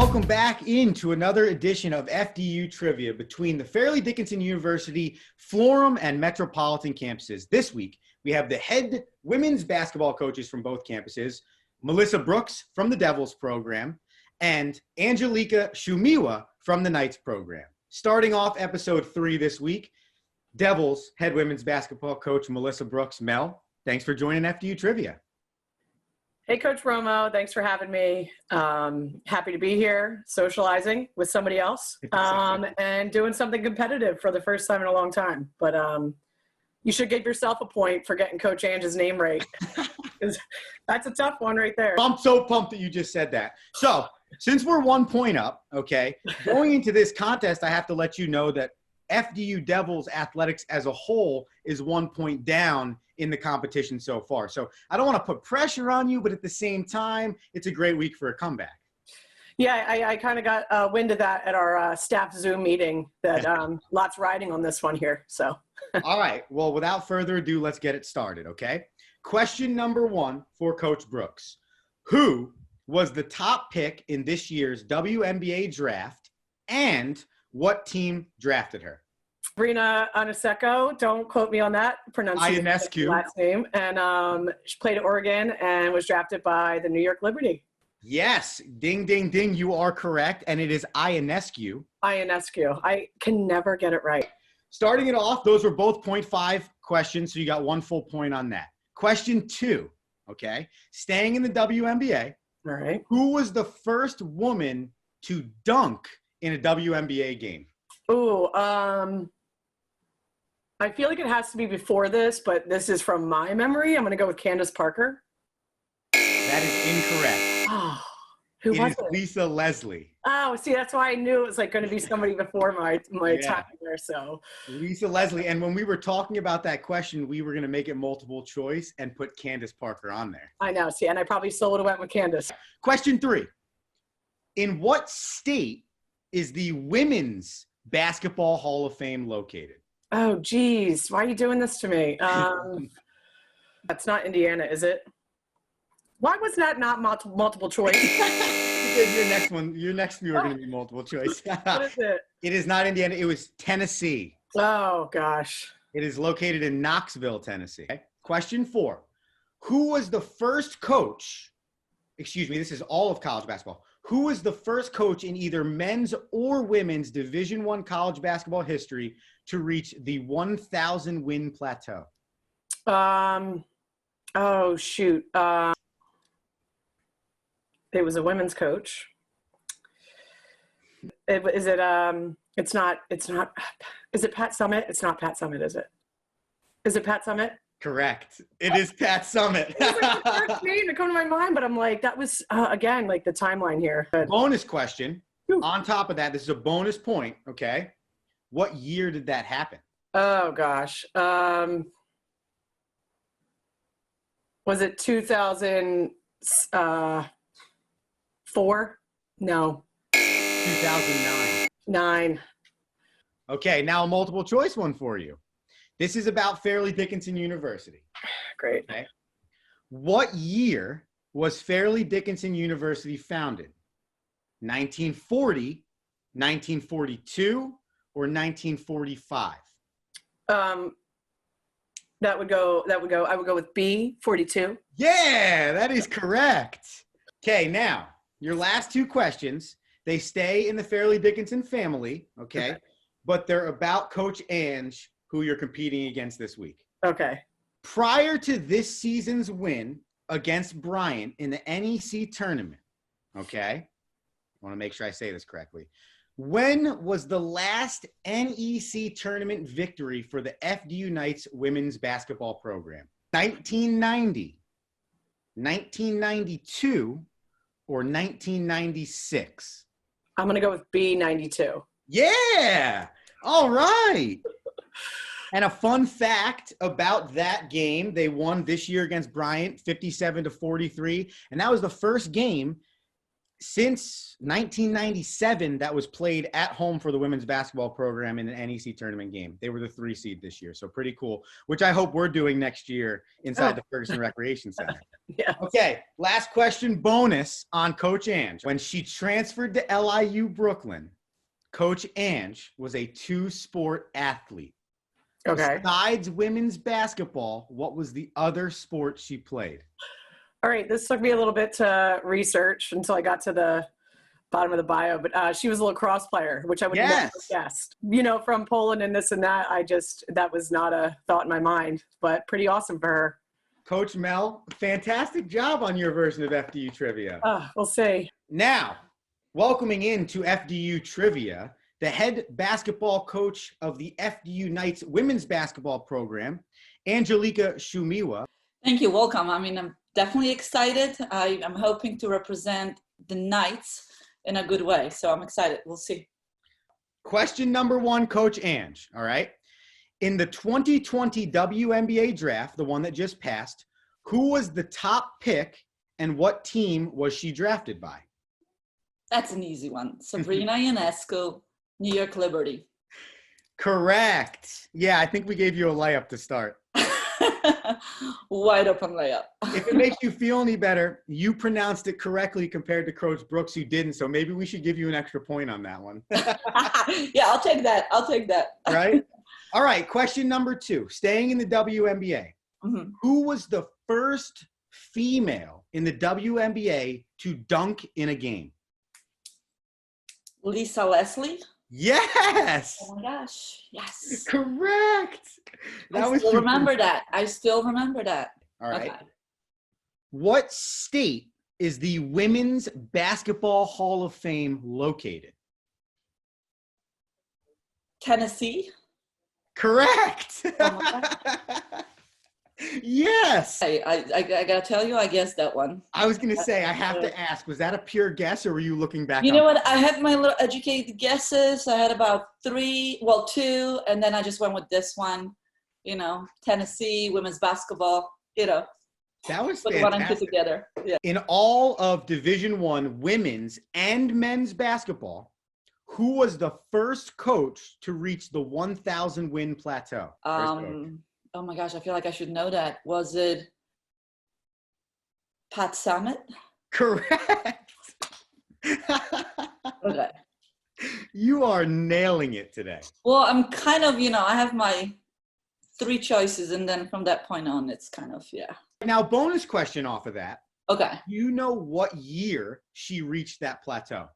Welcome back into another edition of FDU Trivia between the Fairleigh Dickinson University, Florham, and Metropolitan campuses. This week, we have the head women's basketball coaches from both campuses, Melissa Brooks from the Devils program, and Angelika Szumilo from the Knights program. Starting off episode 3 this week, Devils head women's basketball coach Melissa Brooks. Mel, thanks for joining FDU Trivia. Hey, Coach Romo, thanks for having me. Happy to be here, socializing with somebody else, and doing something competitive for the first time in a long time. But you should give yourself a point for getting Coach Ange's name right, because that's a tough one right there. I'm so pumped that you just said that. So since we're 1 point up, okay, going into this contest, I have to let you know that FDU Devils athletics as a whole is 1 point down in the competition so far. So I don't want to put pressure on you, but at the same time, it's a great week for a comeback. Yeah, I kind of got wind of that at our staff Zoom meeting, that lots riding on this one here. So. All right. Well, without further ado, let's get it started, okay? Question number 1 for Coach Brooks. Who was the top pick in this year's WNBA draft, and what team drafted her? Sabrina Ionescu, don't quote me on that pronunciation. Ionescu. Last name. And she played at Oregon and was drafted by the New York Liberty. Yes. Ding, ding, ding. You are correct. And it is Ionescu. Ionescu. I can never get it right. Starting it off, those were both 0.5 questions, so you got 1 full point on that. Question 2, okay? Staying in the WNBA. All right. Who was the first woman to dunk in a WNBA game? Ooh, I feel like it has to be before this, but this is from my memory. I'm going to go with Candace Parker. That is incorrect. Oh, who was it? Lisa Leslie. Oh, see, that's why I knew it was like going to be somebody before my time there. So Lisa Leslie. And when we were talking about that question, we were going to make it multiple choice and put Candace Parker on there. I know. See, and I probably still would have went with Candace. Question 3. In what state is the Women's Basketball Hall of Fame located? Oh, geez. Why are you doing this to me? That's not Indiana, is it? Why was that not multiple choice? Because your next few are going to be multiple choice. What is it? It is not Indiana. It was Tennessee. Oh, gosh. It is located in Knoxville, Tennessee. Okay. Question 4. Who was the first coach? Excuse me, this is all of college basketball. Who was the first coach in either men's or women's Division I college basketball history to reach the 1,000 win plateau? Oh, shoot. It was a women's coach. Is it Pat Summitt? It's not Pat Summitt, is it? Is it Pat Summitt? Correct. It is Pat Summitt. It was like the first name to come to my mind, but I'm like, that was, again, like the timeline here. Bonus question. On top of that, this is a bonus point, okay? What year did that happen? Oh, gosh. Was it 2004? No. 2009. 9. Okay, now a multiple choice one for you. This is about Fairleigh Dickinson University. Great. Okay. What year was Fairleigh Dickinson University founded? 1940, 1942, or 1945? I would go with B, 42. Yeah, that is correct. Okay, now, your last 2 questions, they stay in the Fairleigh Dickinson family, okay? But they're about Coach Ange, who you're competing against this week. Okay. Prior to this season's win against Bryant in the NEC tournament, okay? I want to make sure I say this correctly. When was the last NEC tournament victory for the FDU Knights women's basketball program? 1990, 1992, or 1996? I'm going to go with B, 92. Yeah. All right. And a fun fact about that game, they won this year against Bryant 57-43. And that was the first game since 1997, that was played at home for the women's basketball program in an NEC tournament game. They were the 3 seed this year, so pretty cool, which I hope we're doing next year inside the Ferguson Recreation Center. Yeah. Okay, last question bonus on Coach Ange. When she transferred to LIU Brooklyn, Coach Ange was a 2-sport athlete. Okay. Besides women's basketball, what was the other sport she played? All right. This took me a little bit to research until I got to the bottom of the bio, but she was a lacrosse player, which I would never have guessed. You know, from Poland and this and that, that was not a thought in my mind, but pretty awesome for her. Coach Mel, fantastic job on your version of FDU trivia. We'll see. Now, welcoming into FDU trivia, the head basketball coach of the FDU Knights women's basketball program, Angelika Szumilo. Thank you. Welcome. I mean, I'm definitely excited. I'm hoping to represent the Knights in a good way. So I'm excited. We'll see. Question number 1, Coach Ange. All right. In the 2020 WNBA draft, the one that just passed, who was the top pick and what team was she drafted by? That's an easy one. Sabrina Ionescu, New York Liberty. Correct. Yeah, I think we gave you a layup to start. Wide open layup. If it makes you feel any better, you pronounced it correctly compared to Coach Brooks, who didn't. So maybe we should give you an extra point on that one. Yeah, I'll take that. Right? All right. Question number 2. Staying in the WNBA. Mm-hmm. Who was the first female in the WNBA to dunk in a game? Lisa Leslie. Yes. Oh my gosh. Yes. Correct. I still remember that. All right. Okay. What state is the Women's Basketball Hall of Fame located? Tennessee. Correct. Oh my God. Yes. Hey, I gotta tell you, I guessed that one. I was going to say, I have to ask, was that a pure guess or were you looking back? You know what? I had my little educated guesses. I had about 2, and then I just went with this one. You know, Tennessee, women's basketball, you know. That was put fantastic. one and two together. Yeah. In all of Division I women's and men's basketball, who was the first coach to reach the 1,000 win plateau? Oh my gosh, I feel like I should know that. Was it Pat Summitt? Correct. Okay. You are nailing it today. Well, I'm kind of, I have my 3 choices, and then from that point on, it's kind of, yeah. Now, bonus question off of that. Okay. Do you know what year she reached that plateau?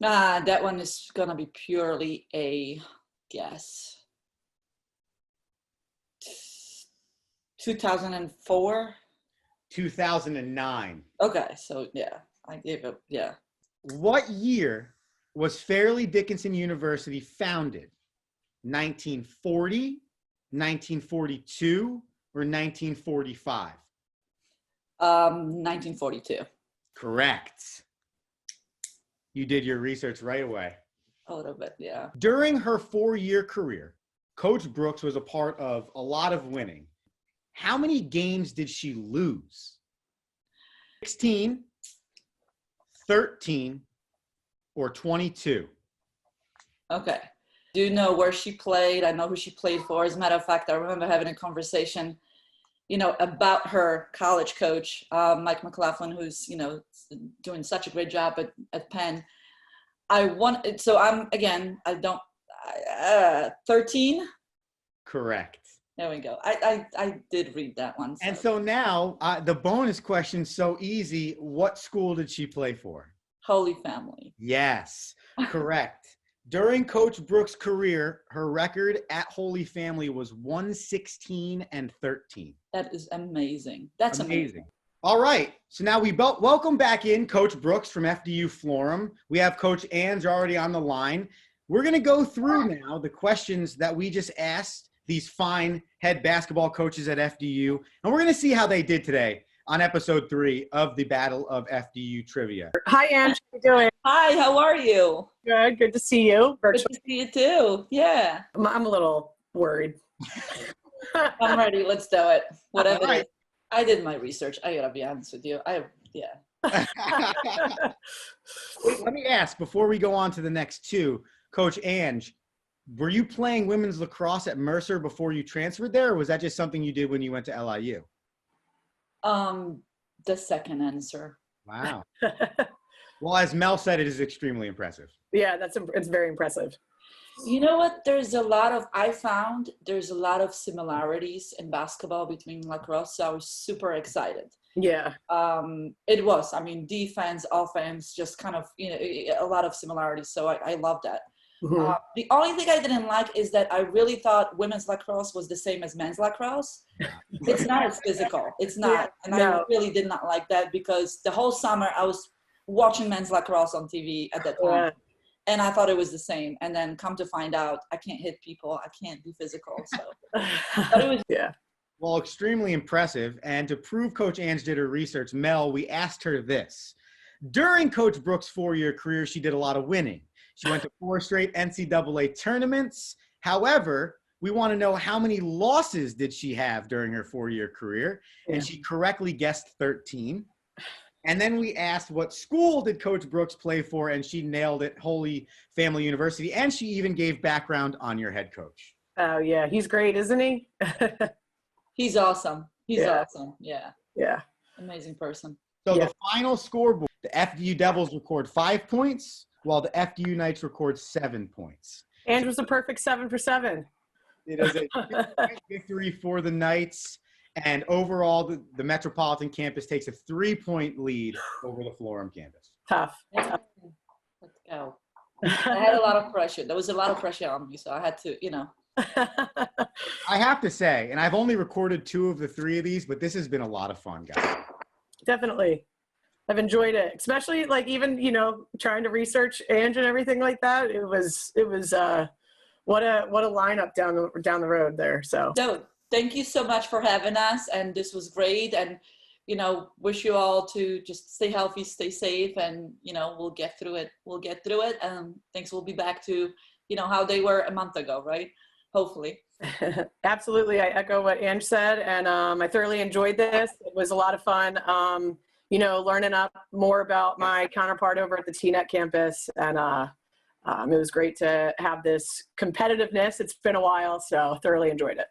That one is going to be purely a guess. 2004? 2009. Okay, so yeah, I gave it, yeah. What year was Fairleigh Dickinson University founded? 1940, 1942, or 1945? 1942. Correct. You did your research right away. A little bit, yeah. During her 4-year career, Coach Brooks was a part of a lot of winning. How many games did she lose? 16, 13, or 22? Okay. Do you know where she played? I know who she played for. As a matter of fact, I remember having a conversation, about her college coach, Mike McLaughlin, who's, doing such a great job at Penn. 13? Correct. There we go. I did read that one. And so now the bonus question, so easy. What school did she play for? Holy Family. Yes, correct. During Coach Brooks' career, her record at Holy Family was 116-13. That is amazing. That's amazing. All right. So now we welcome back in Coach Brooks from FDU Florham. We have Coach Ange already on the line. We're going to go through now the questions that we just asked these fine head basketball coaches at FDU. And we're going to see how they did today on episode 3 of the Battle of FDU Trivia. Hi, Ange. How you doing? Hi, how are you? Good. Good to see you. Good to see you too. Yeah. I'm a little worried. I'm ready. Let's do it. Whatever All right. it is. I did my research. I gotta be honest with you. Let me ask, before we go on to the next two, Coach Ange, were you playing women's lacrosse at Mercer before you transferred there, or was that just something you did when you went to LIU? The second answer. Wow. Well, as Mel said, it is extremely impressive. Yeah, it's very impressive. You know what? I found there's a lot of similarities in basketball between lacrosse. So I was super excited. Yeah. It was, defense, offense, just kind of, a lot of similarities. So I love that. Mm-hmm. The only thing I didn't like is that I really thought women's lacrosse was the same as men's lacrosse. It's not as physical. It's not. Yeah, and no. I really did not like that because the whole summer I was watching men's lacrosse on TV at that time. Yeah. And I thought it was the same. And then come to find out, I can't hit people. I can't be physical. So but it was. Yeah. Well, extremely impressive. And to prove Coach Ange did her research, Mel, we asked her this. During Coach Brooks' 4-year career, she did a lot of winning. She went to 4 straight NCAA tournaments. However, we want to know how many losses did she have during her 4-year career? Yeah. And she correctly guessed 13. And then we asked what school did Coach Brooks play for, and she nailed it, Holy Family University. And she even gave background on your head coach. Oh, yeah. He's great, isn't he? He's awesome. He's awesome. Yeah. Yeah. Amazing person. So the final scoreboard, the FDU Devils record 5 points, while the FDU Knights record 7 points. Ange was a perfect 7 for 7. It is a victory for the Knights. And overall, the Metropolitan campus takes a 3-point lead over the Florham campus. Tough. Let's go. I had a lot of pressure. There was a lot of pressure on me, so I had to, I have to say, and I've only recorded 2 of the 3 of these, but this has been a lot of fun, guys. Definitely. I've enjoyed it, especially even, trying to research Ange and everything like that. It was what a lineup down the road there. So thank you so much for having us. And this was great. And, wish you all to just stay healthy, stay safe, and, we'll get through it. We'll get through it. And things will be back to, how they were a month ago, right? Hopefully. Absolutely. I echo what Ange said. And I thoroughly enjoyed this. It was a lot of fun. Learning up more about my counterpart over at the TNET campus. And it was great to have this competitiveness. It's been a while, so thoroughly enjoyed it.